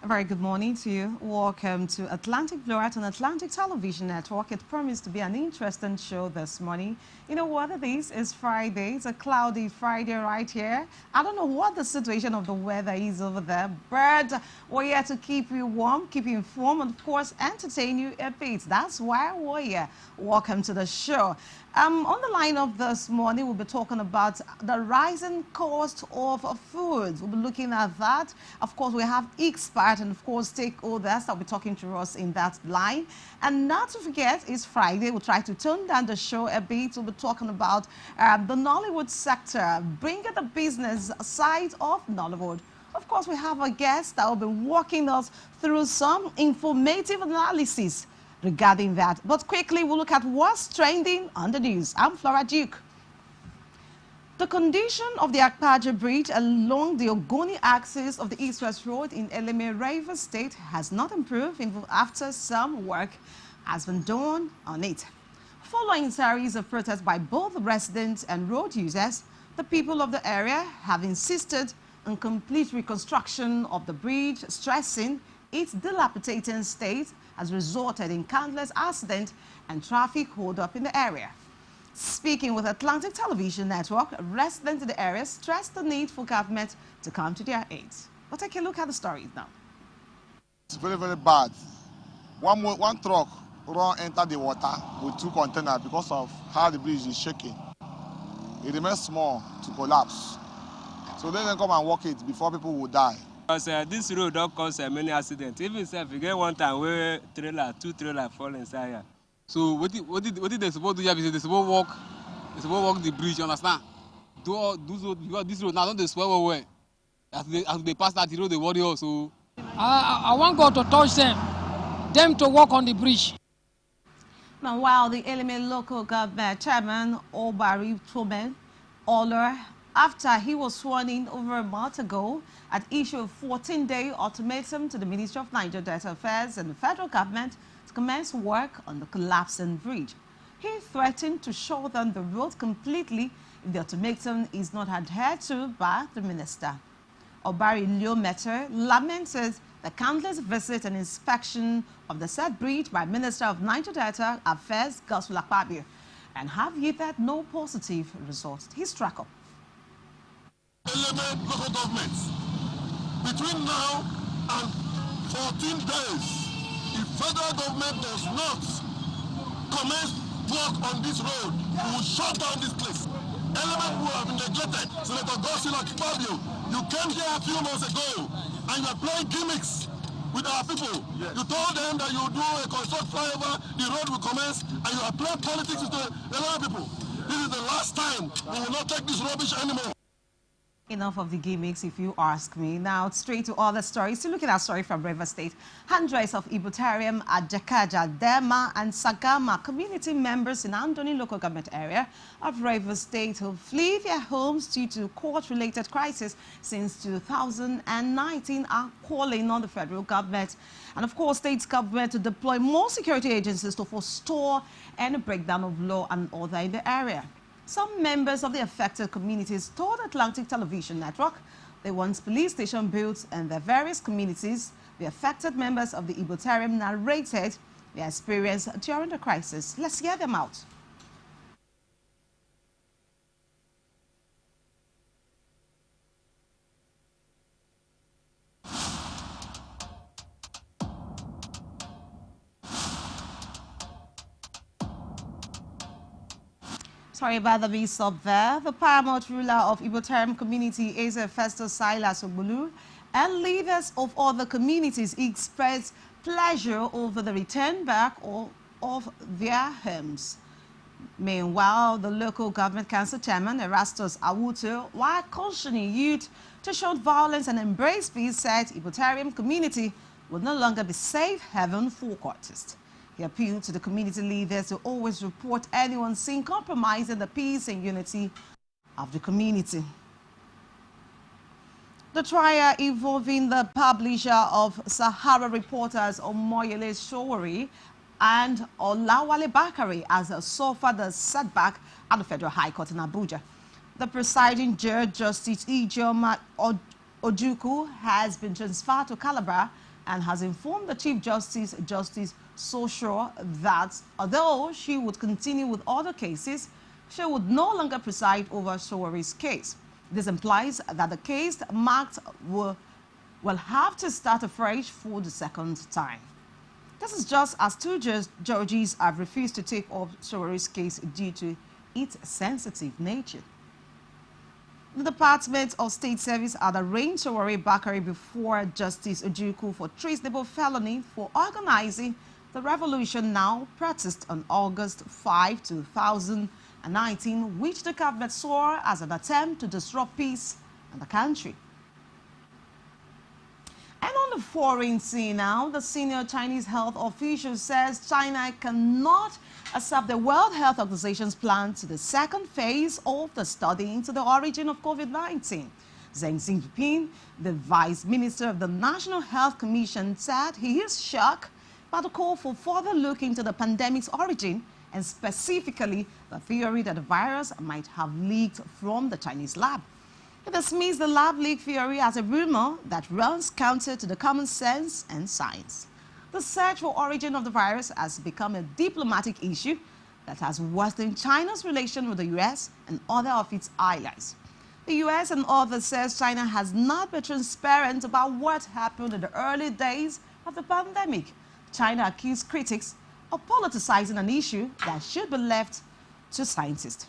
A very good morning to you. Welcome to Atlantic Blowrat on Atlantic Television Network. It promised to be an interesting show this morning. You know what it is? It's Friday. It's a cloudy Friday right here. I don't know what the situation of the weather is over there, but we're here to keep you warm, keep you informed, and of course, entertain you a bit. That's why we're here. Welcome to the show. On the line of this morning, we'll be talking about the rising cost of food. We'll be looking at that. Of course, we have experts and, of course, stakeholders that will be talking to us in that line. And not to forget, it's Friday. We'll try to tone down the show a bit. We'll be talking about the Nollywood sector, bringing the business side of Nollywood. Of course, we have a guest that will be walking us through some informative analysis regarding that. But quickly, we'll look at what's trending on the news. I'm Flora Duke. The condition of the Akpaja Bridge along the Ogoni axis of the East-West Road in Eleme, Rivers State has not improved even after some work has been done on it. Following a series of protests by both residents and road users, the people of the area have insisted on complete reconstruction of the bridge, stressing its dilapidating state has resulted in countless accidents and traffic hold-up in the area. Speaking with Atlantic Television Network, residents in the area stressed the need for government to come to their aid. But take a look at the stories now. It's very, very bad. One truck entered the water with 2 containers because of how the bridge is shaking. It remains small to collapse. So they can come and walk it before people will die. Because this road don't cause many accidents. Even if you get one time where 2 trailers fall inside here. So what did they supposed to do? They supposed to walk the bridge, you understand? Because this road now don't they swear away. As they pass that road, they worry also. I want God to touch them to walk on the bridge. Now, while the Eleme local government chairman, Obari Tomen Oler, after he was sworn in over a month ago, had issued a 14-day ultimatum to the Ministry of Niger Delta Affairs and the federal government to commence work on the collapsing bridge. He threatened to shut down the road completely if the ultimatum is not adhered to by the minister. Obari Liometer lamented the countless visits and inspection of the said bridge by Minister of Niger Delta Affairs, Godswill Akpabio, and have yielded no positive results. He struck up. Eleme local governments, between now and 14 days, if federal government does not commence work on this road, we will shut down this place. Eleme who have been neglected. Senator Godswill Akpabio, you came here a few months ago and you are playing gimmicks with our people. Yes. You told them that you will do a construct flyover, the road will commence, and you are playing politics with the Eleme people. This is the last time. We will not take this rubbish anymore. Enough of the gimmicks, if you ask me. Now, straight to other stories. Still looking at a story from Rivers State. Hundreds of Ibutarium, Ajakaja, Dema, and Sagama community members in Andoni local government area of Rivers State who flee their homes due to court-related crisis since 2019 are calling on the federal government and, of course, state government to deploy more security agencies to forestall any breakdown of law and order in the area. Some members of the affected communities told Atlantic Television Network they want police station built in their various communities. The affected members of the Ibutarium narrated their experience during the crisis. Let's hear them out. Sorry about the mix up there. The paramount ruler of Ibutarium community is Festus Silas Ogbulu, and leaders of other communities expressed pleasure over the return back of their homes. Meanwhile, the local government council chairman, Erastus Awuto, while cautioning youth to show violence and embrace peace, said Ibutarium community would no longer be safe haven for courtists. He appealed to the community leaders to always report anyone seen compromising the peace and unity of the community. The trial involving the publisher of Sahara Reporters Omoyele Sowore and Olawale Bakare has suffered a setback at the Federal High Court in Abuja. The presiding judge, Justice Ijeoma Ojukwu, has been transferred to Calabar and has informed the Chief Justice, Justice Soshiro, that although she would continue with other cases, she would no longer preside over Sowori's case. This implies that the case marked will have to start afresh for the second time. This is just as two judges have refused to take up Sowori's case due to its sensitive nature. The Department of State Service had arraigned Sowori Bakari before Justice Ojukwu for treasonable felony for organizing the revolution now practiced on August 5, 2019, which the cabinet saw as an attempt to disrupt peace in the country. And on the foreign scene now, the senior Chinese health official says China cannot accept the World Health Organization's plan to the second phase of the study into the origin of COVID-19. Zheng Xinping, the Vice Minister of the National Health Commission, said he is shocked by the call for further look into the pandemic's origin and specifically the theory that the virus might have leaked from the Chinese lab. He dismissed the lab leak theory as a rumor that runs counter to the common sense and science. The search for origin of the virus has become a diplomatic issue that has worsened China's relation with the U.S. and other of its allies. The U.S. and others says China has not been transparent about what happened in the early days of the pandemic. China accused critics of politicizing an issue that should be left to scientists.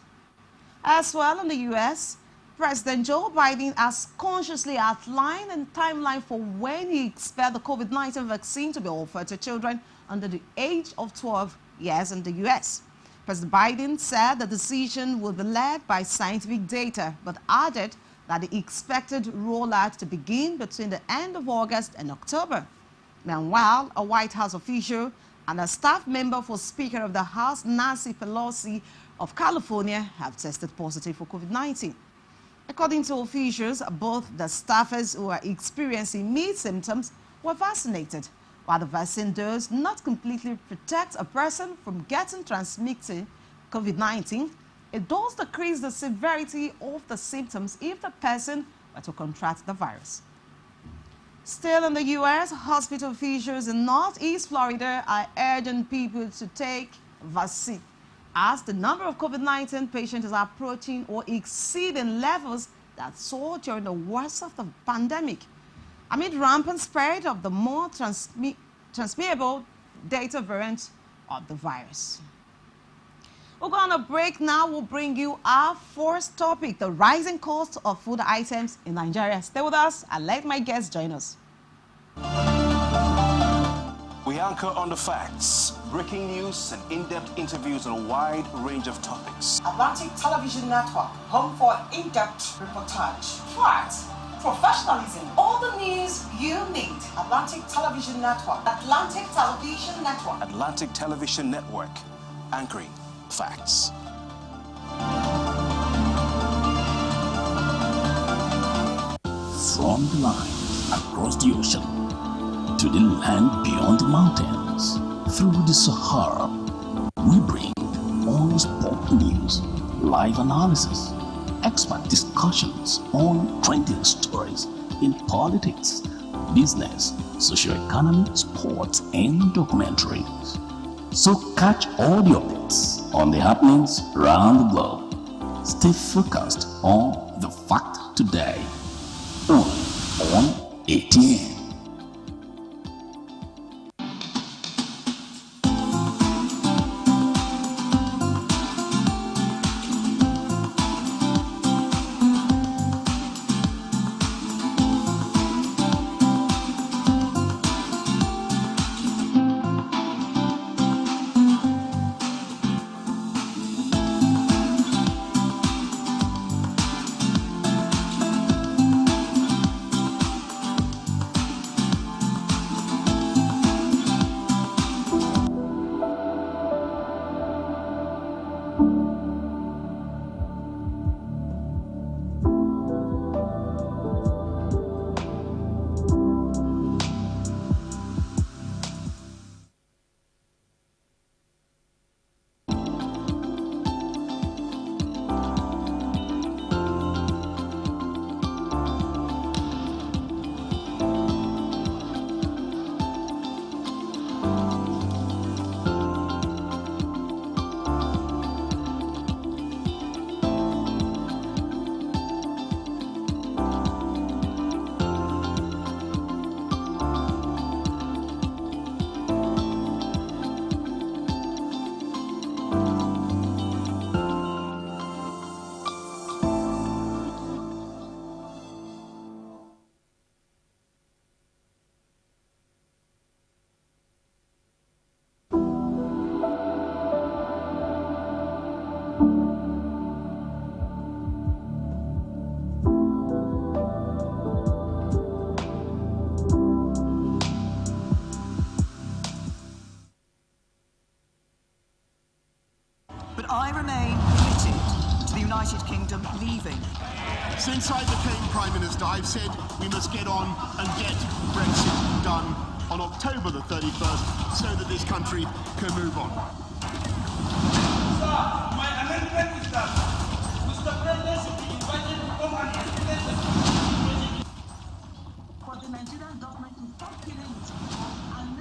As well in the U.S., President Joe Biden has consciously outlined a timeline for when he expects the COVID-19 vaccine to be offered to children under the age of 12 years in the U.S. President Biden said the decision will be led by scientific data, but added that the expected rollout to begin between the end of August and October. Meanwhile, a White House official and a staff member for Speaker of the House, Nancy Pelosi of California, have tested positive for COVID-19. According to officials, both the staffers who are experiencing mild symptoms were vaccinated. While the vaccine does not completely protect a person from getting transmitted COVID-19, it does decrease the severity of the symptoms if the person were to contract the virus. Still in the U.S., hospital officials in Northeast Florida are urging people to take vaccine, as the number of COVID-19 patients is approaching or exceeding levels that saw during the worst of the pandemic, amid rampant spread of the more transmissible Delta variant of the virus. We're going to break now. We'll bring you our first topic, the rising cost of food items in Nigeria. Stay with us and let my guests join us. We anchor on the facts, breaking news and in-depth interviews on a wide range of topics. Atlantic Television Network, home for in-depth reportage, facts, professionalism, all the news you need. Atlantic Television Network. Atlantic Television Network. Atlantic Television Network, anchoring facts. From the line across the ocean to the land beyond the mountains, through the Sahara, we bring on-spot news, live analysis, expert discussions on trending stories in politics, business, socio-economy, sports, and documentaries. So catch all the updates on the happenings around the globe. Stay focused on the fact today, only on ATN. United Kingdom leaving. Since I became Prime Minister, I've said we must get on and get Brexit done on October the 31st so that this country can move on. Sir, my amendment is that Mr. President should be invited to come and explain the situation. For the Nigerian government to stop killing its people and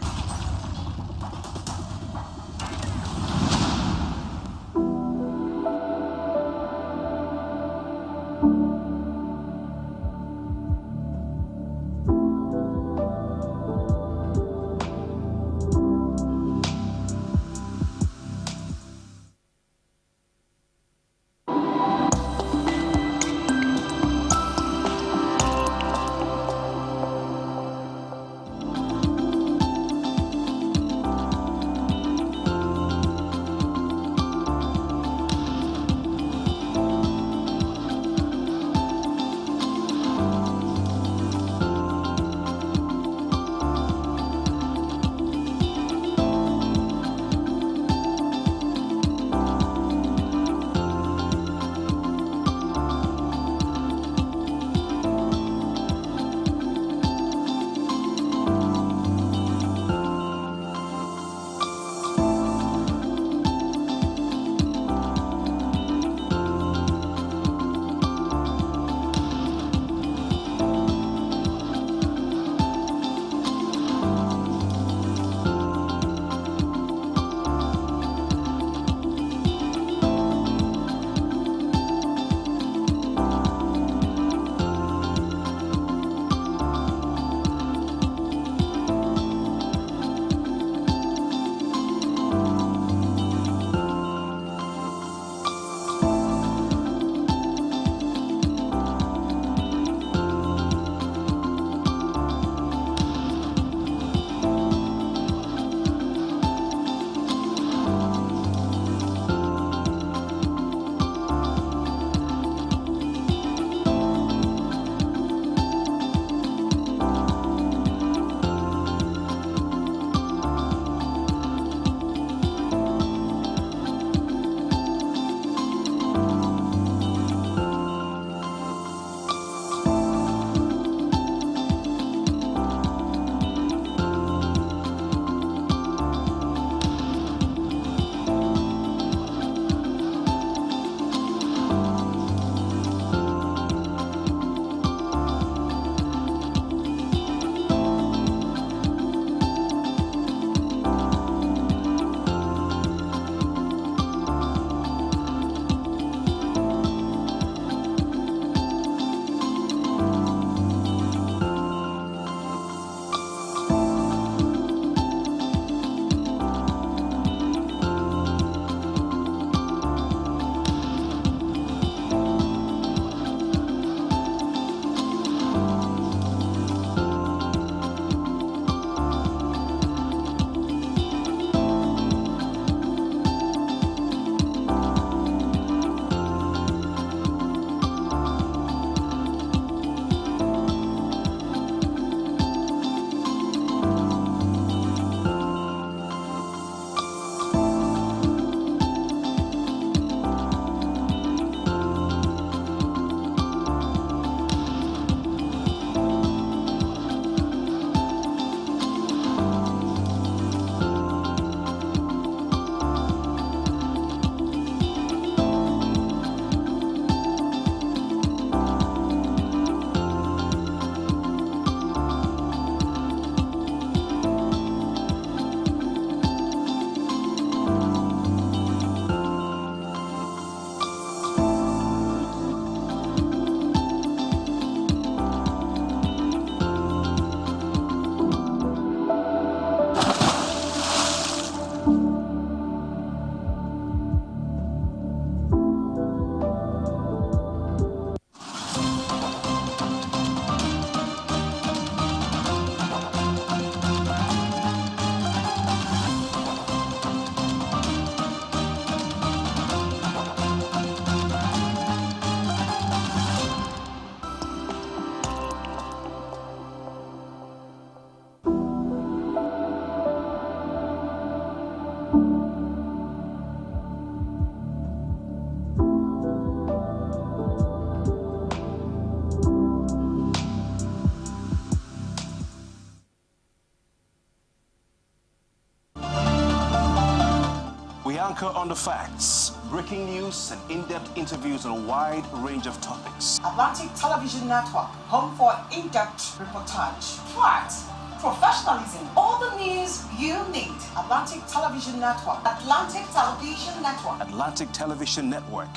Anchor on the facts, breaking news and in-depth interviews on a wide range of topics. Atlantic Television Network, home for in-depth reportage, facts, professionalism, all the news you need. Atlantic Television Network. Atlantic Television Network. Atlantic Television Network,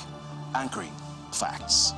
anchoring facts.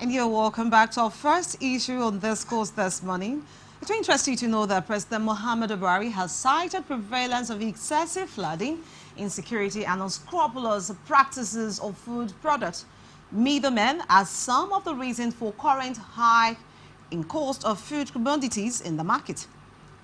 You're welcome back to our first issue on this course this morning. It will interest you to know that President Muhammadu Buhari has cited prevalence of excessive flooding, insecurity and unscrupulous practices of food product middlemen as some of the reasons for current high in cost of food commodities in the market.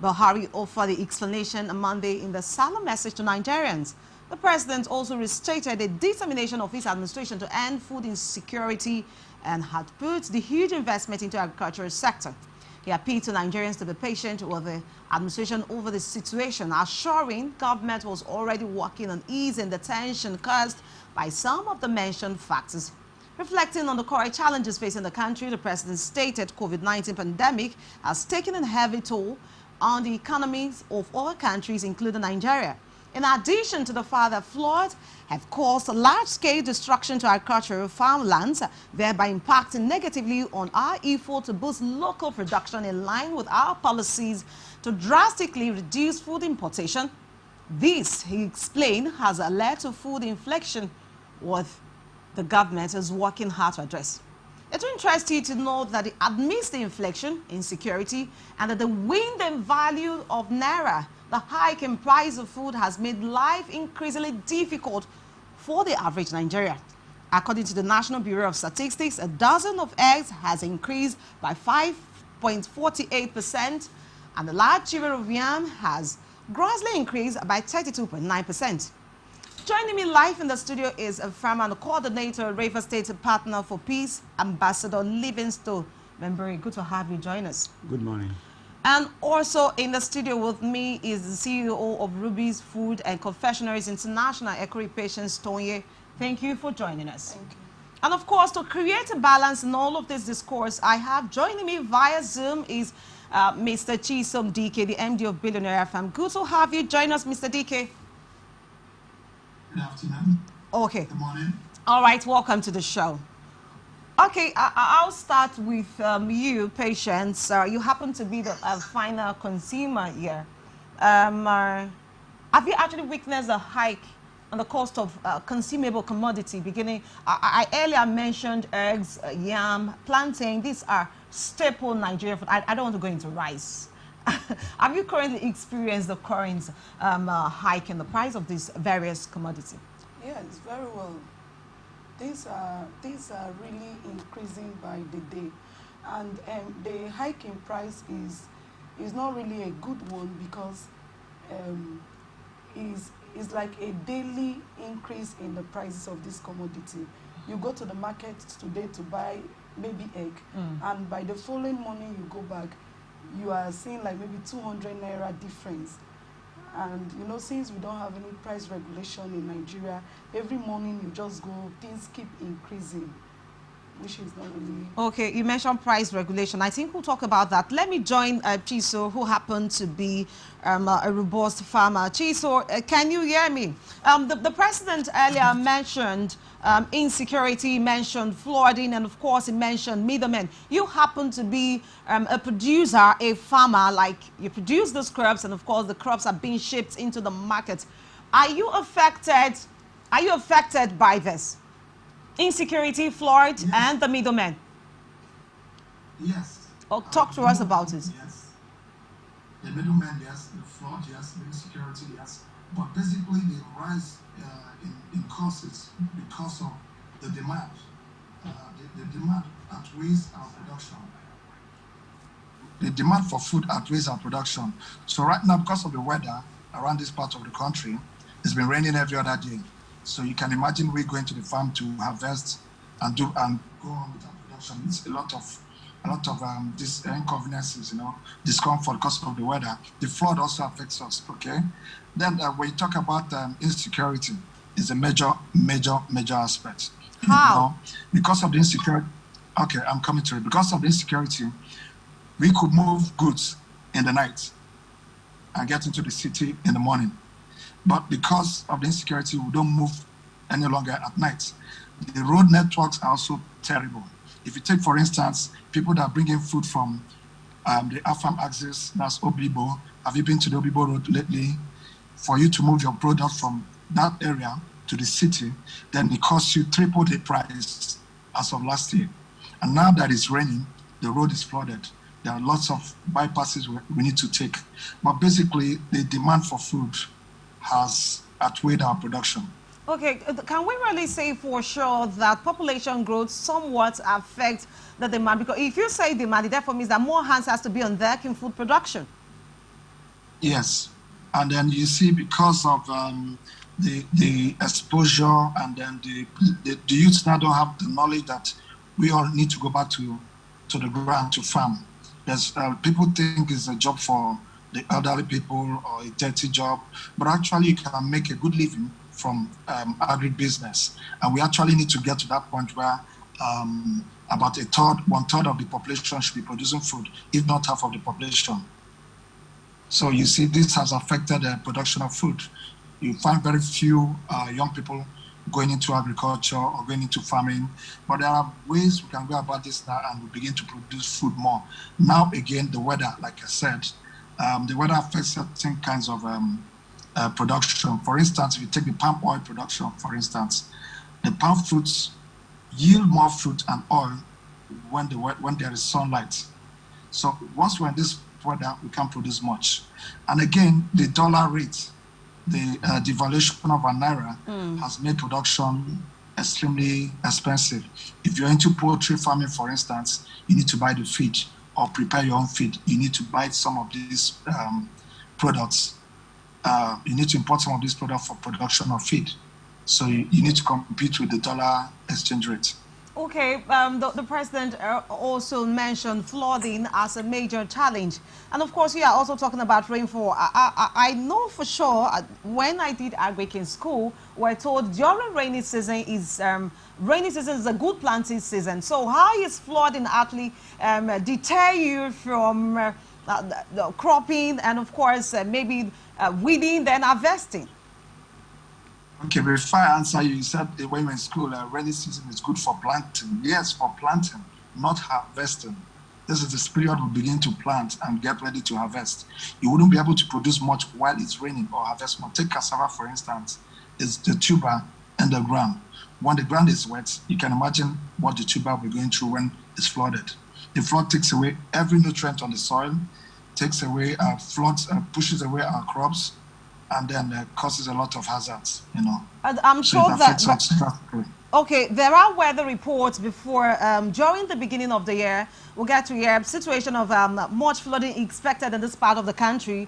Buhari offered the explanation on Monday in the solemn message to Nigerians. The president also restated the determination of his administration to end food insecurity and had put the huge investment into the agricultural sector. He appealed to Nigerians to be patient with the administration over the situation, assuring government was already working on easing the tension caused by some of the mentioned factors. Reflecting on the current challenges facing the country, the president stated COVID-19 pandemic has taken a heavy toll on the economies of all countries, including Nigeria. In addition to the fact that floods have caused large-scale destruction to agricultural farmlands, thereby impacting negatively on our effort to boost local production in line with our policies to drastically reduce food importation. This, he explained, has led to food inflation, with the government is working hard to address. It will interest you to know that amidst the inflation, insecurity, and the wind and value of Naira, the hike in price of food has made life increasingly difficult for the average Nigerian. According to the National Bureau of Statistics, a dozen of eggs has increased by 5.48%, and the large sugar of yam has grossly increased by 32.9%. Joining me live in the studio is a farmer and coordinator, Rivers State Partner for Peace, Ambassador Livingstone Memberi. Good to have you join us. Good morning. And also in the studio with me is the CEO of Ruby's Food and Confectionaries International, Ekuri Patience Tonye. Thank you for joining us. Thank you. And of course, to create a balance in all of this discourse, I have joining me via Zoom is Mr. Chisom DK, the MD of Billionaire FM. Good to have you join us, Mr. DK. Good afternoon. Okay. Good morning. All right, welcome to the show. Okay, I'll start with you, Patience. You happen to be the final consumer here. Have you actually witnessed a hike on the cost of consumable commodity beginning? I earlier mentioned eggs, yam, plantain. These are staple Nigerian food. I don't want to go into rice. Have you currently experienced the current hike in the price of these various commodities? Yes, very well. These are really increasing by the day, and the hike in price is not really a good one because is like a daily increase in the prices of this commodity. You go to the market today to buy maybe egg, and by the following morning you go back, you are seeing like maybe 200 naira difference. And you know, since we don't have any price regulation in Nigeria, every morning you just go, things keep increasing, which is not really... Okay, you mentioned price regulation. I think we'll talk about that. Let me join Chiso, who happened to be a robust farmer. Chiso, can you hear me? The president earlier mentioned insecurity, mentioned flooding, and of course he mentioned middlemen. You happen to be a producer, a farmer, like you produce those crops, and of course the crops are being shipped into the market. Are you affected by this? Insecurity, flood, yes, and the middlemen. Yes. Oh, talk to us about it. Yes. The middlemen, yes. The flood, yes. The insecurity, yes. But basically, the rise in costs is because of the demand. The demand outweighs our production. The demand for food outweighs our production. So right now, because of the weather around this part of the country, it's been raining every other day. So you can imagine we're going to the farm to harvest and go on with our production. It's a lot of these inconveniences, you know, discomfort because of the weather. The flood also affects us. Okay. Then when you talk about insecurity, it's a major aspect. How? You know, because of the insecurity. Okay, I'm coming to it. Because of the insecurity, we could move goods in the night and get into the city in the morning. But because of the insecurity, we don't move any longer at night. The road networks are also terrible. If you take, for instance, people that are bringing food from the Afam axis, that's Obibo. Have you been to the Obibo road lately? For you to move your product from that area to the city, then it costs you triple the price as of last year. And now that it's raining, the road is flooded. There are lots of bypasses we need to take. But basically, the demand for food has outweighed our production. Okay, can we really say for sure that population growth somewhat affects the demand? Because if you say demand, it therefore means that more hands has to be on deck in food production. Yes, and then you see because of the exposure, and then the youths now don't have the knowledge that we all need to go back to the ground to farm. There's people think it's a job for the elderly people or a dirty job, but actually you can make a good living from agribusiness. And we actually need to get to that point where about one third of the population should be producing food, if not half of the population. So you see, this has affected the production of food. You find very few young people going into agriculture or going into farming, but there are ways we can go about this now and we begin to produce food more. Now again, the weather, like I said, the weather affects certain kinds of production. For instance, if you take the palm oil production, for instance, the palm fruits yield more fruit and oil when there is sunlight. So once we're in this weather, we can't produce much. And again, the dollar rate, the devaluation of our naira has made production extremely expensive. If you're into poultry farming, for instance, you need to buy the feed or prepare your own feed. You need to buy some of these products. You need to import some of these products for production of feed. So you need to compete with the dollar exchange rate. Okay, the president also mentioned flooding as a major challenge. And of course, we are also talking about rainfall. I know for sure, when I did agric in school, we're told during rainy season is a good planting season. So how is flooding actually deter you from cropping and of course maybe weeding then harvesting? Okay, before I answer you, you said when you're in school, rainy season is good for planting. Yes, for planting, not harvesting. This is the period we begin to plant and get ready to harvest. You wouldn't be able to produce much while it's raining or harvest more. Take cassava, for instance. It's the tuber in the ground. When the ground is wet, you can imagine what the tuber will be going through when it's flooded. The flood takes away every nutrient on the soil, takes away pushes away our crops, and then causes a lot of hazards, you know. And I'm sure okay, there are weather reports before, during the beginning of the year, we'll get to hear situation of much flooding expected in this part of the country,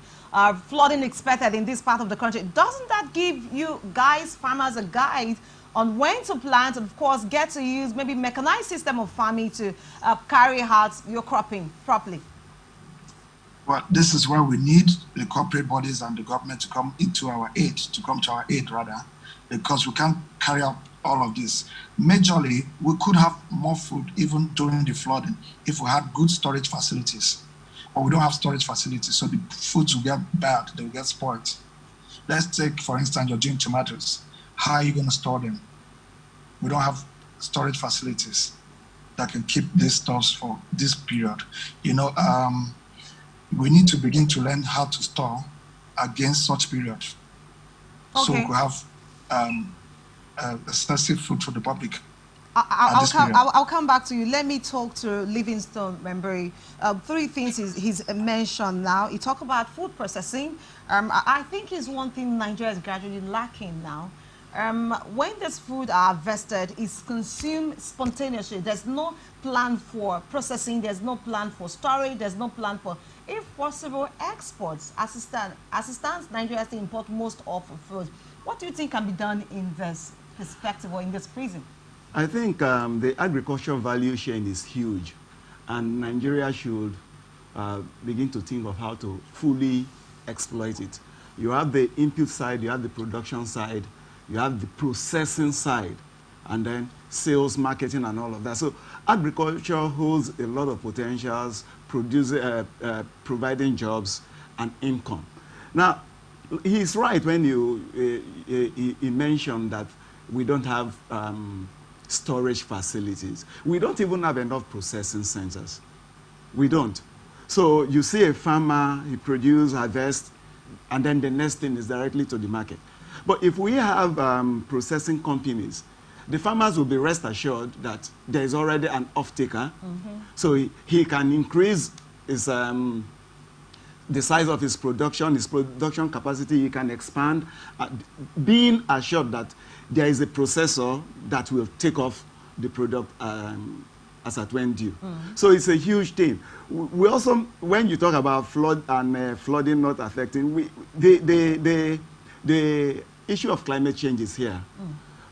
flooding expected in this part of the country. Doesn't that give you guys, farmers, a guide on when to plant and, of course, get to use maybe mechanized system of farming to carry out your cropping properly? Well, this is where we need the corporate bodies and the government to come to our aid rather, because we can't carry out all of this. Majorly, we could have more food even during the flooding if we had good storage facilities. But we don't have storage facilities, so the foods will get bad, they will get spoiled. Let's take, for instance, you're doing tomatoes. How are you going to store them? We don't have storage facilities that can keep these stores for this period. We need to begin to learn how to store against such period. Okay. So we could have excessive food for the public. I'll come back to you. Let me talk to Livingstone Memberi. 3 things he's mentioned now. He talked about food processing. I think it's one thing Nigeria is gradually lacking now. When this food are harvested, it's consumed spontaneously. There's no plan for processing. There's no plan for storage. There's no plan for, if possible, exports. As it stands, Nigeria has to import most of the food. What do you think can be done in this perspective or in this prism? I think the agricultural value chain is huge, and Nigeria should begin to think of how to fully exploit it. You have the input side, you have the production side, you have the processing side, and then sales, marketing, and all of that. So agriculture holds a lot of potentials, providing jobs and income. Now, he's right when he mentioned that we don't have storage facilities. We don't even have enough processing centers. We don't. So you see a farmer, he produces, harvests, and then the next thing is directly to the market. But if we have processing companies, the farmers will be rest assured that there is already an off-taker. So he can increase his, the size of his production capacity, he can expand, being assured that there is a processor that will take off the product as at when due. So it's a huge thing. We also, when you talk about flood and flooding not affecting, the issue of climate change is here.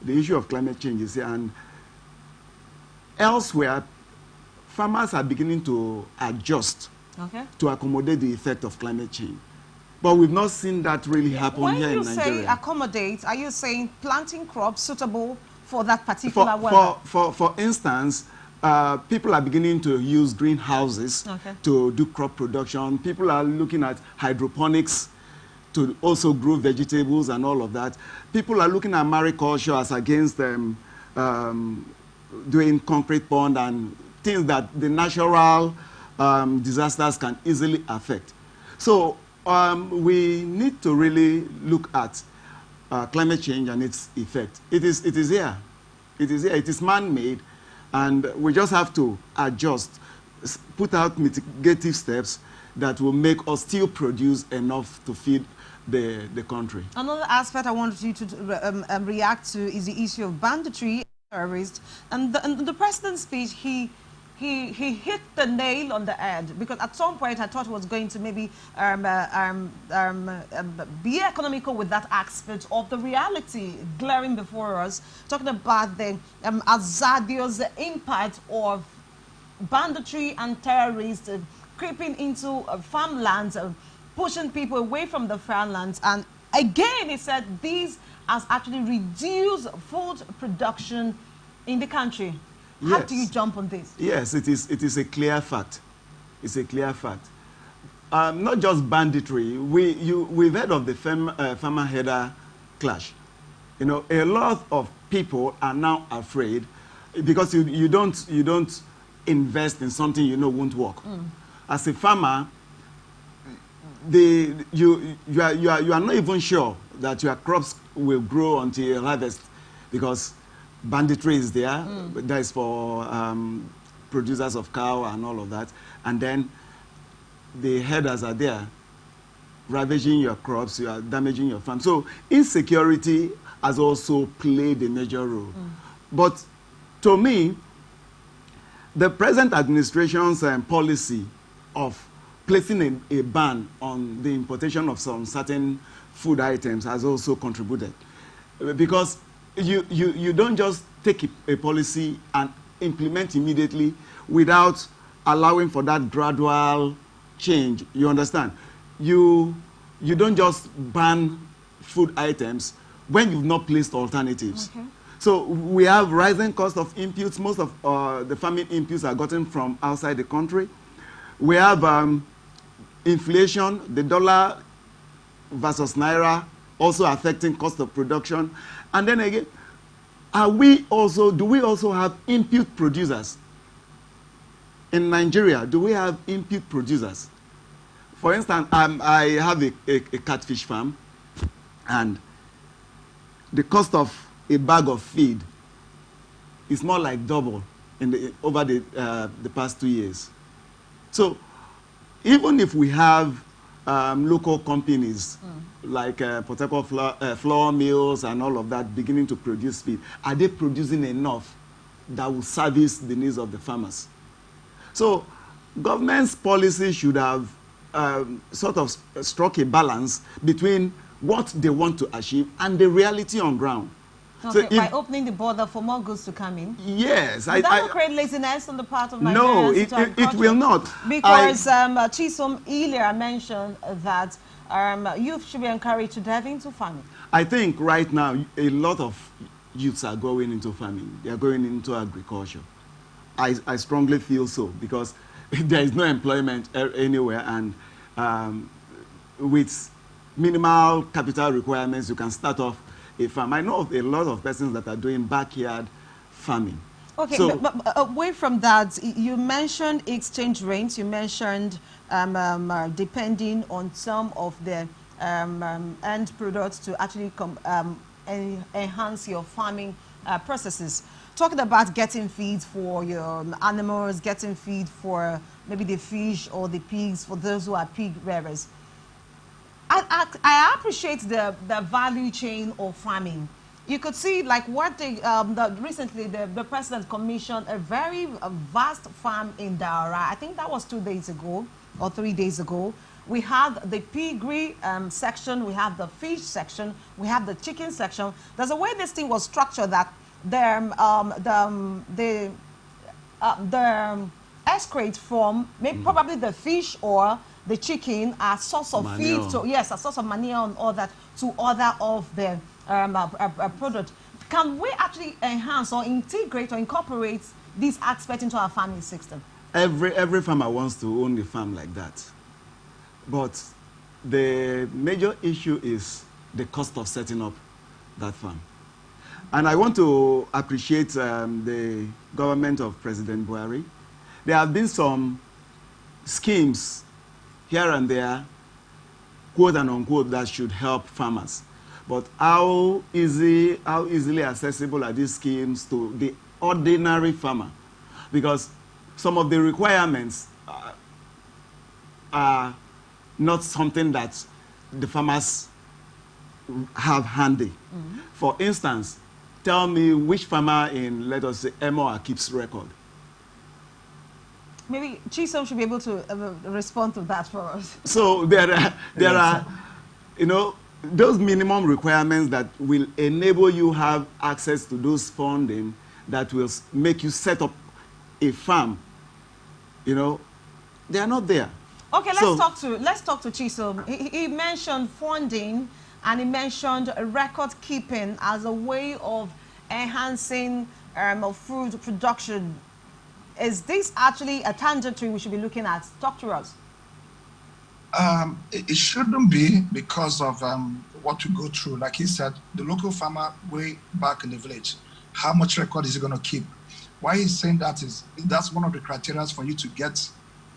The issue of climate change is here, and elsewhere, farmers are beginning to adjust to accommodate the effect of climate change. But we've not seen that really happen here in Nigeria. When you say accommodate, are you saying planting crops suitable for that particular weather? For instance, people are beginning to use greenhouses to do crop production. People are looking at hydroponics to also grow vegetables and all of that. People are looking at mariculture as against doing concrete pond and things that the natural disasters can easily affect. So we need to really look at climate change and its effect. It is here. It is here. It is man-made, and we just have to adjust, put out mitigative steps that will make us still produce enough to feed the country. Another aspect I wanted you to react to is the issue of banditry, terrorists, and the president's speech. He hit the nail on the head, because at some point I thought it was going to maybe be economical with that aspect of the reality glaring before us, talking about the hazardous impact of banditry and terrorists creeping into farmlands, pushing people away from the farmlands. And again, he said this has actually reduced food production in the country. How do you jump on this? Yes, it is a clear fact. It's a clear fact. Not just banditry. We've heard of the farmer-header clash. You know, a lot of people are now afraid because you don't invest in something you know won't work. As a farmer, you are not even sure that your crops will grow until you harvest, because banditry is there. That is for producers of cow and all of that. And then the headers are there, ravaging your crops, you are damaging your farm. So insecurity has also played a major role. But to me, the present administration's policy of placing a ban on the importation of some certain food items has also contributed. Because you don't just take a policy and implement immediately without allowing for that gradual change, you understand, you don't just ban food items when you've not placed alternatives. Okay. So we have rising cost of inputs. Most of the farming inputs are gotten from outside the country. We have inflation, the dollar versus naira also affecting cost of production. And then again, do we also have input producers? In Nigeria, do we have input producers? For instance, I have a catfish farm, and the cost of a bag of feed is more like double over the past 2 years. So even if we have local companies like Port Harcourt flour mills and all of that beginning to produce feed, are they producing enough that will service the needs of the farmers? So government's policy should have sort of struck a balance between what they want to achieve and the reality on ground. Okay, So by opening the border for more goods to come in? Yes. Will that not create laziness on the part of Nigerians? No, it will not. Because Chisom earlier mentioned that youth should be encouraged to dive into farming. I think right now a lot of youths are going into farming. They are going into agriculture. I strongly feel so, because there is no employment anywhere, and with minimal capital requirements, you can start off a farm. I know of a lot of persons that are doing backyard farming. Okay, so, but away from that, you mentioned exchange rates. You mentioned depending on some of the end products to actually enhance your farming processes. Talking about getting feed for your animals, getting feed for maybe the fish or the pigs, for those who are pig rearers. I appreciate the value chain of farming. You could see, like what recently the president commissioned a very vast farm in Daura. I think that was 2 days ago or 3 days ago. We have the piggery section, we have the fish section, we have the chicken section. There's a way this thing was structured that the excrete from maybe probably the fish or the chicken are source of manure. feed, so yes, a source of manure and all that to other of the product. Can we actually enhance or integrate or incorporate these aspects into our farming system? Every farmer wants to own a farm like that, but the major issue is the cost of setting up that farm. And I want to appreciate the government of President Buhari. There have been some schemes here and there, quote and unquote, that should help farmers. But how easily accessible are these schemes to the ordinary farmer? Because some of the requirements are not something that the farmers have handy. For instance, tell me which farmer in, let us say, Emoa keeps record. Maybe Chisom should be able to respond to that for us. So there are, you know, those minimum requirements that will enable you have access to those funding that will make you set up a farm. You know, they are not there. Okay, let's talk to Chisom. He mentioned funding, and he mentioned record keeping as a way of enhancing food production. Is this actually a tangent we should be looking at? Talk to us. It shouldn't be, because of what we go through. Like he said, the local farmer way back in the village, how much record is he going to keep? Why he's saying that is that's one of the criteria for you to get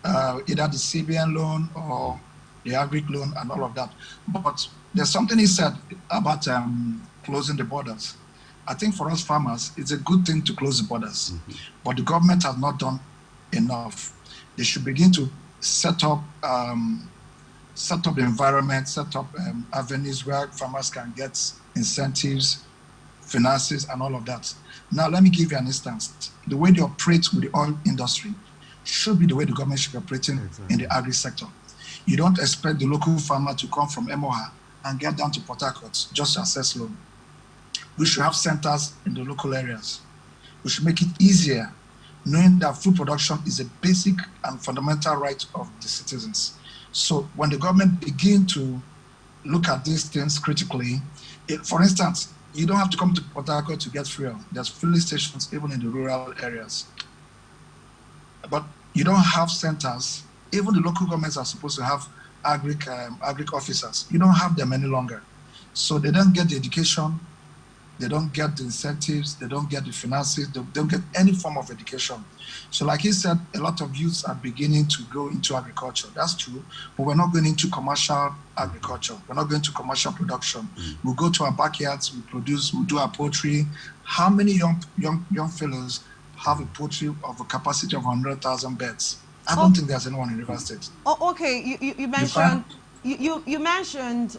either the CBN loan or the agric loan and all of that. But there's something he said about closing the borders. I think for us farmers, it's a good thing to close the borders, but the government has not done enough. They should begin to set up the environment, set up avenues where farmers can get incentives, finances, and all of that. Now, let me give you an instance. The way they operate with the oil industry should be the way the government should be operating in the agri sector. You don't expect the local farmer to come from Emoha and get down to Port Harcourt just to access loan. We should have centers in the local areas. We should make it easier knowing that food production is a basic and fundamental right of the citizens. So when the government begin to look at these things critically, for instance, you don't have to come to Port Harcourt to get fuel. There's filling stations even in the rural areas. But you don't have centers. Even the local governments are supposed to have agri officers. You don't have them any longer. So they don't get the education, they don't get the incentives, they don't get the finances, they don't get any form of education. So like he said, a lot of youths are beginning to go into agriculture. That's true, but we're not going into commercial agriculture. We're not going to commercial production. We'll go to our backyards, we produce, we do our poultry. How many young fellows have a poultry of a capacity of 100,000 beds? I don't think there's anyone in River State. Oh, okay, you mentioned... You mentioned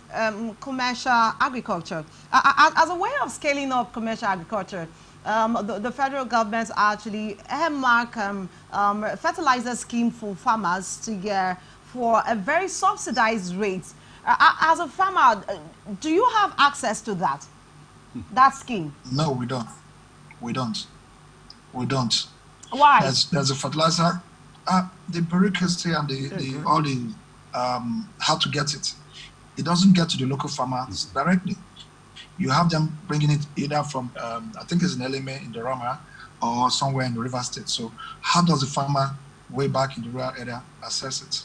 commercial agriculture. As a way of scaling up commercial agriculture, the federal government actually earmarked fertilizer scheme for farmers to get for a very subsidized rate. As a farmer, do you have access to that scheme? No, we don't. We don't. Why? There's a fertilizer, the bureaucracy and all the how to get it. It doesn't get to the local farmers directly. You have them bringing it either from, I think it's in Eleme, in the Rama, or somewhere in the River State. So how does the farmer way back in the rural area access it?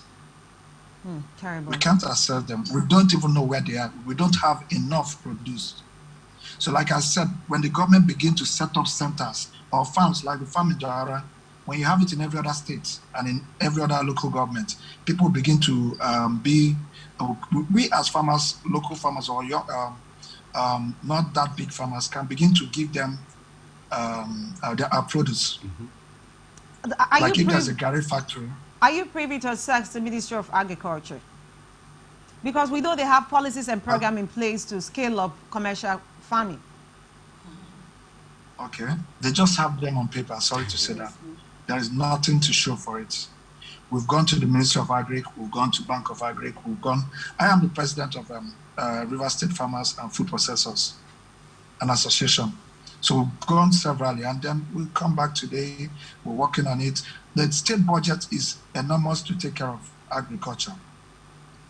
Terrible. We can't access them. We don't even know where they are. We don't have enough produced. So like I said, when the government begin to set up centers or farms like the farm in Jahara, when you have it in every other state and in every other local government, people begin to we as farmers, local farmers or not that big farmers, can begin to give them our produce. Like if there's a Gary factory. Are you privy to access the Ministry of Agriculture? Because we know they have policies and programs in place to scale up commercial farming. Okay, they just have them on paper, sorry to say that. There is nothing to show for it. We've gone to the Ministry of Agric, we've gone to Bank of Agric, I am the president of River State Farmers and Food Processors, an association. So we've gone severally, and then we'll come back today, we're working on it. The state budget is enormous to take care of agriculture,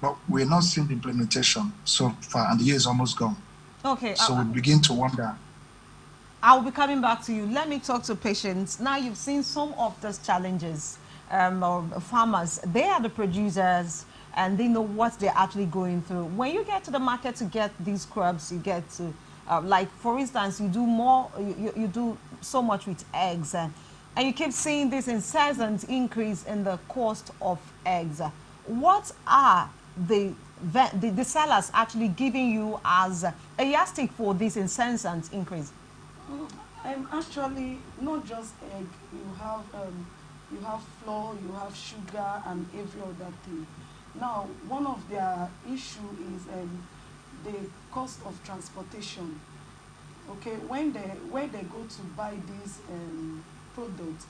but we're not seeing the implementation so far, and the year is almost gone. Okay. So we begin to wonder. I'll be coming back to you. Let me talk to patients. Now you've seen some of those challenges. Farmers, they are the producers and they know what they're actually going through. When you get to the market to get these crops, you get to, like for instance, you do more, you do so much with eggs and you keep seeing this incessant increase in the cost of eggs. What are the sellers actually giving you as a yardstick for this incessant increase? Actually, not just egg. You have flour, you have sugar, and every other thing. Now, one of their issue is the cost of transportation. Okay, when they go to buy these products,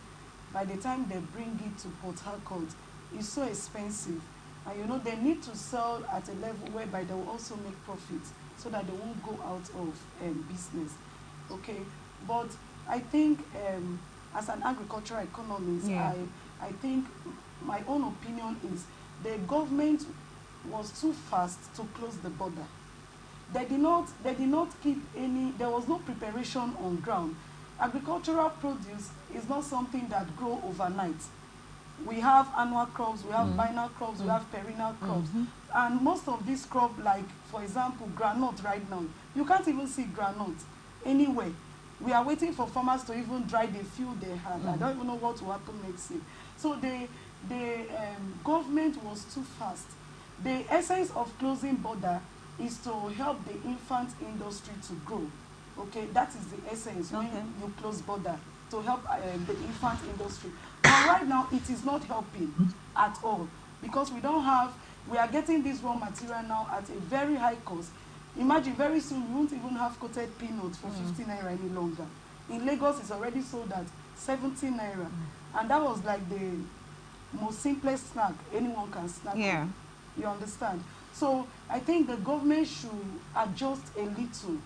by the time they bring it to Port Harcourt, it's so expensive, and they need to sell at a level whereby they will also make profits, so that they won't go out of business. Okay, but I think as an agricultural economist, I think my own opinion is the government was too fast to close the border. They did not keep any, there was no preparation on ground. Agricultural produce is not something that grow overnight. We have annual crops, we have biennial crops, we have perennial crops. And most of these crops, like for example, groundnut right now, you can't even see groundnut anywhere. We are waiting for farmers to even dry the field they have. I don't even know what will happen next year. So the government was too fast. The essence of closing border is to help the infant industry to grow. Okay, that is the essence when you close border, to help the infant industry. But right now, it is not helping at all, because we are getting this raw material now at a very high cost. Imagine very soon we won't even have coated peanuts for 15 naira any longer. In Lagos, it's already sold at 17 naira. And that was like the most simplest snack anyone can snack on. You understand? So I think the government should adjust a little.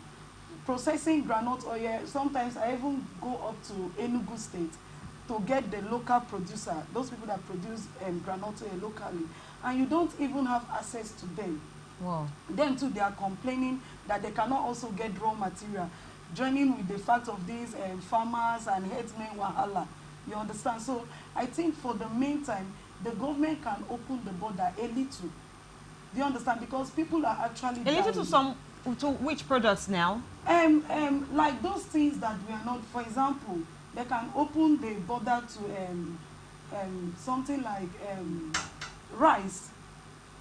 Processing groundnut oil, sometimes I even go up to Enugu State. to get the local producer, those people that produce groundnut oil locally, and you don't even have access to them. Wow. Then too, they are complaining that they cannot also get raw material, joining with the fact of these farmers and headsmen wahala. You understand? So I think for the meantime, the government can open the border a little. Do you understand? Because people are actually a little to which products now? Like those things that we are not. For example, they can open the border to something like rice.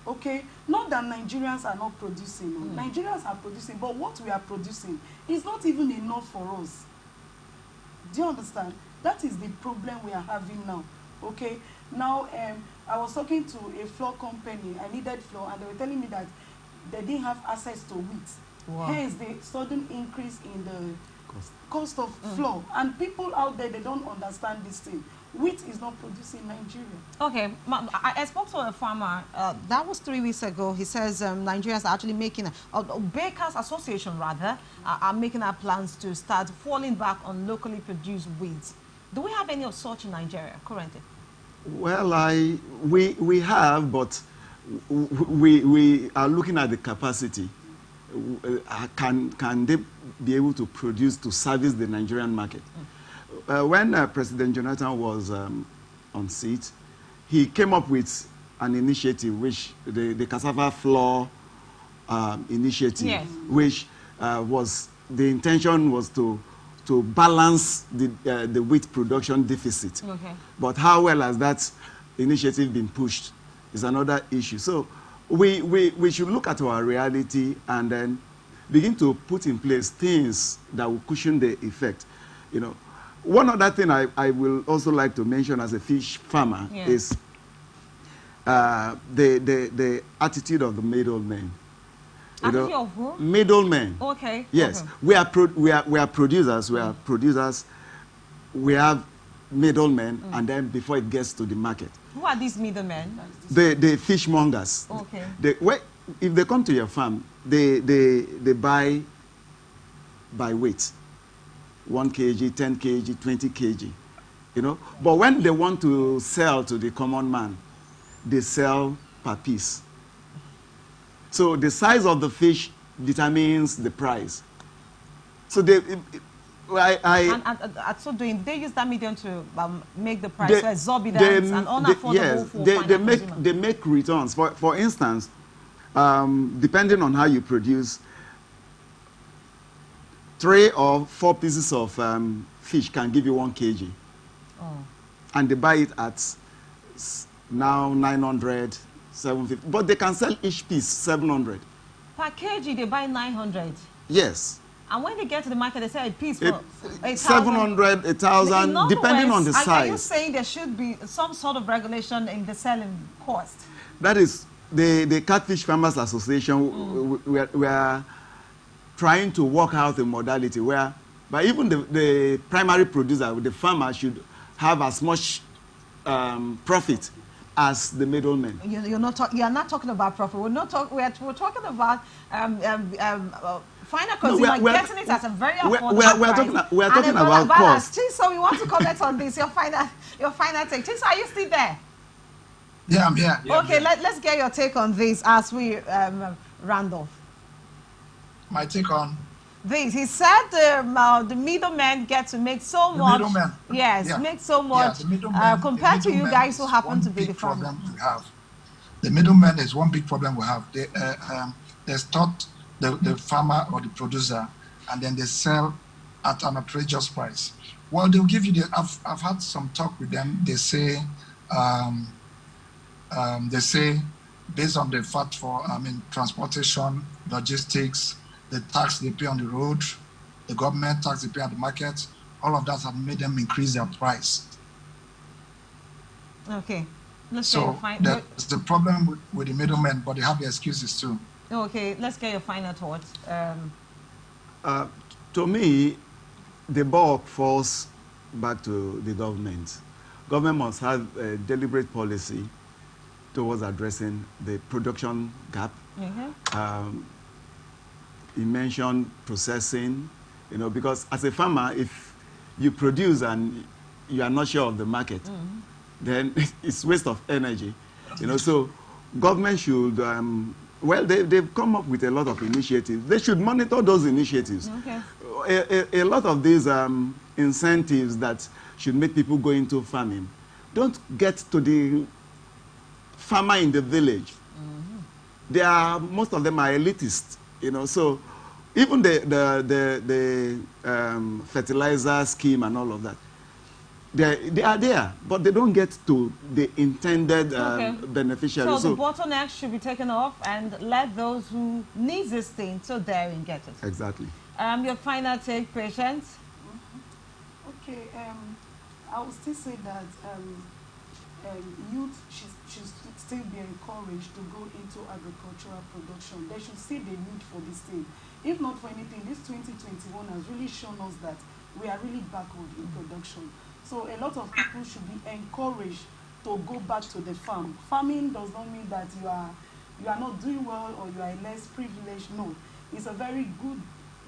Okay, not that Nigerians are not producing. Nigerians are producing, but what we are producing is not even enough for us. Do you understand? That is the problem we are having now. Okay, now I was talking to a flour company. I needed flour, and they were telling me that they didn't have access to wheat. Wow. Hence the sudden increase in the cost of flour. And people out there, they don't understand this thing. Wheat is not produced in Nigeria. Okay, I spoke to a farmer. That was 3 weeks ago. He says Nigerians are actually making, Bakers Association rather, are making our plans to start falling back on locally produced wheat. Do we have any of such in Nigeria currently? Well, we have, but we are looking at the capacity. Can they be able to produce to service the Nigerian market? When President Jonathan was on seat, he came up with an initiative, which the cassava flour initiative, yes, which was the intention was to balance the wheat production deficit. Okay. But how well has that initiative been pushed is another issue. So we should look at our reality and then begin to put in place things that will cushion the effect. You know, one other thing I will also like to mention as a fish farmer is the attitude of the middlemen. Attitude of who? Middlemen. Okay. Yes, okay. we are producers. We are producers. We have middlemen, and then before it gets to the market. Who are these middlemen? The fishmongers. Okay. If they come to your farm, they buy by weight. 1 kg, 10 kg, 20 kg, you know. But when they want to sell to the common man, they sell per piece. So the size of the fish determines the price. So so they use that medium to make the price so exorbitant and unaffordable yes, for they make returns. For instance, depending on how you produce, 3 or 4 pieces of fish can give you 1 kg. Oh. And they buy it at now 900, 750. But they can sell each piece 700. Per kg, they buy 900. Yes. And when they get to the market, they say a piece for 700, 1,000, depending on the size. Are you saying there should be some sort of regulation in the selling cost? That is the Catfish Farmers Association. We are trying to work out a modality where, but even the primary producer, the farmer, should have as much profit as the middleman. You are not talking about profit. We're talking about final consumer getting it at a very affordable price. We're talking about cost. So we want to comment on this. Your final take. Chiso, are you still there? Yeah, I'm here. Okay, let's get your take on this as we round off. My take on this. He said the middlemen get to make so much. Middlemen. Yes, make so much compared to you guys who happen to be the farmer. The middleman is one big problem we have. They start the farmer or the producer, and then they sell at an outrageous price. Well, they'll give you I've had some talk with them. They say based on the fact for transportation, logistics, the tax they pay on the road, the government tax they pay at the market, all of that have made them increase their price. Okay. So that's the problem with the middlemen, but they have the excuses too. Okay, let's get your final thoughts. To me, the bulk falls back to the government. Government must have a deliberate policy towards addressing the production gap. Mm-hmm. You mentioned processing, because as a farmer, if you produce and you are not sure of the market, then it's waste of energy. So government should, well, they've come up with a lot of initiatives. They should monitor those initiatives. Okay. A lot of these incentives that should make people go into farming don't get to the farmer in the village. Most of them are elitist, so even the fertilizer scheme and all of that, they are there, but they don't get to the intended beneficiaries. So the bottleneck should be taken off and let those who need this thing so daring get it. Exactly. Your final take, Patience? Okay, I would still say that youth should still be encouraged to go into agricultural production. They should see the need for this thing. If not for anything, this 2021 has really shown us that we are really backward in production. So a lot of people should be encouraged to go back to the farm. Farming does not mean that you are not doing well or you are less privileged. No, it's a very good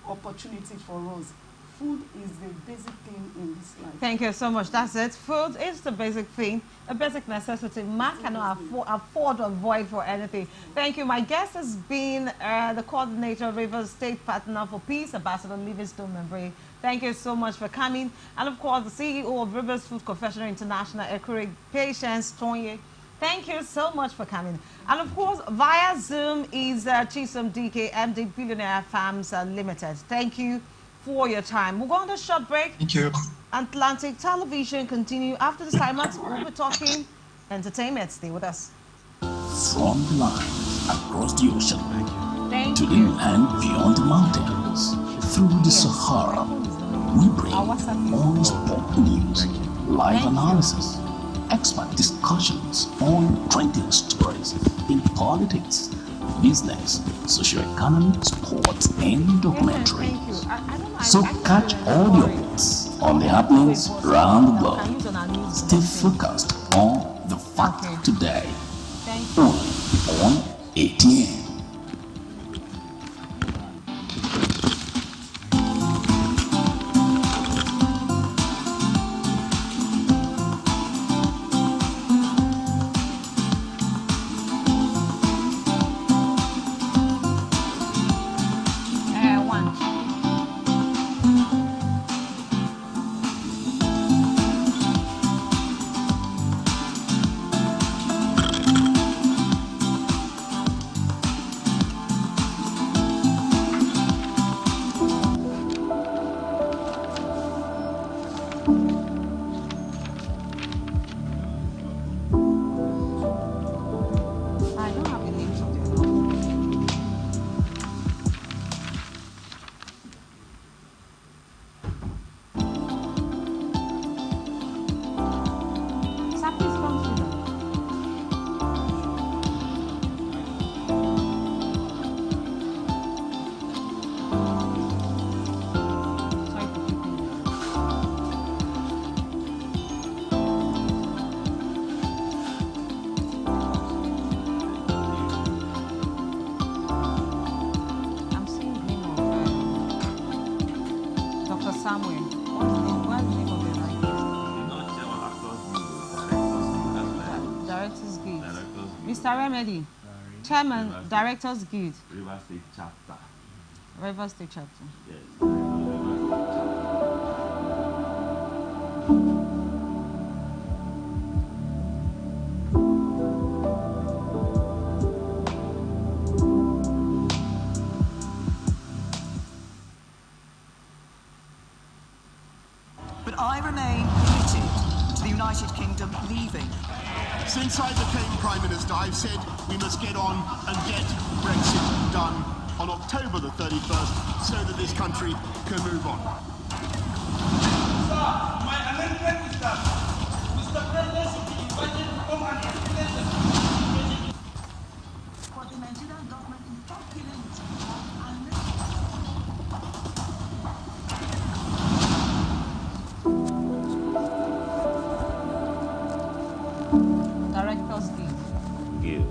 opportunity for us. Food is the basic thing in this life. Thank you so much. That's it. Food is the basic thing, a basic necessity. Man cannot afford or avoid for anything. Thank you. My guest has been the coordinator of Rivers State Partner for Peace, Ambassador Livingstone Membre. Thank you so much for coming. And of course, the CEO of Rivers Food Confectionery International, Ekure, Patience Tonye. Thank you so much for coming. And of course, via Zoom is Chisom DK, MD Billionaire Farms Limited. Thank you for your time. We'll go on a short break. Thank you. Atlantic Television continue after this time. We'll be talking entertainment. Stay with us. From the land across the ocean to the you. land beyond the mountains, through the Sahara, we bring on-spot news, live analysis, expert discussions on trending stories in politics, business, socio-economic, sports, and documentary. So catch all the updates on the happenings around the globe. Stay focused on the fact today. Only on ATN. Mr. Remedy, Chairman, Directors Guild. Rivers State Chapter. Rivers State Chapter. Yes. But I remain committed to the United Kingdom leaving. Since I became Prime Minister, I've said we must get on and get Brexit done on October the 31st so that this country can move on. Sir, my amendment is that Mr. President should be invited to come and explain the situation. But the Nigerian government is not killing it. Directors Guild. Guild.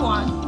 one.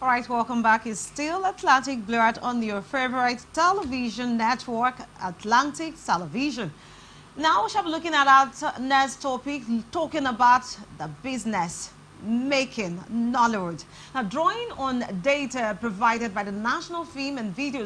All right, welcome back. It's still Atlantic Blurred on your favorite television network, Atlantic Television. Now we shall be looking at our next topic, talking about the business making Nollywood. Now, drawing on data provided by the National Film and Video